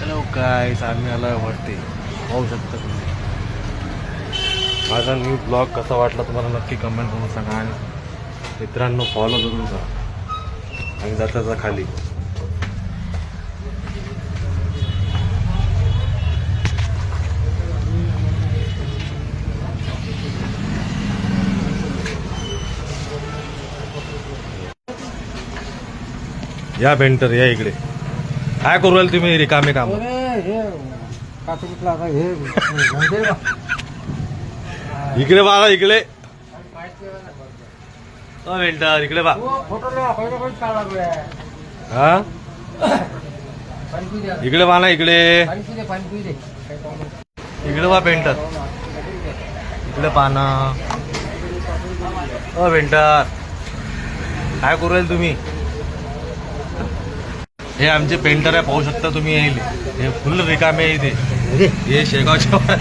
Hello गाईस, आम्ही आलो वरती. पाहू शकता तुम्ही. माझा न्यू ब्लॉग कसा वाटला तुम्हाला नक्की कमेंट करून सांगा आणि मित्रांनो फॉलो करून करा आणि जाता खाली. या पेंटर या इकडे. काय करू राहिले तुम्ही रिकामे काम? इकडे बघा इकडे. पेंटर इकडे बा. हा इकडे बा ना इकडे. इकडे बा पेंटर. इकडे पाना. पेंटर काय करू राहिले तुम्ही? हे आमचे पेंटर आहे, पाहू शकता तुम्ही. येईल हे फुल रिकामे इथे. हे शेगावच्या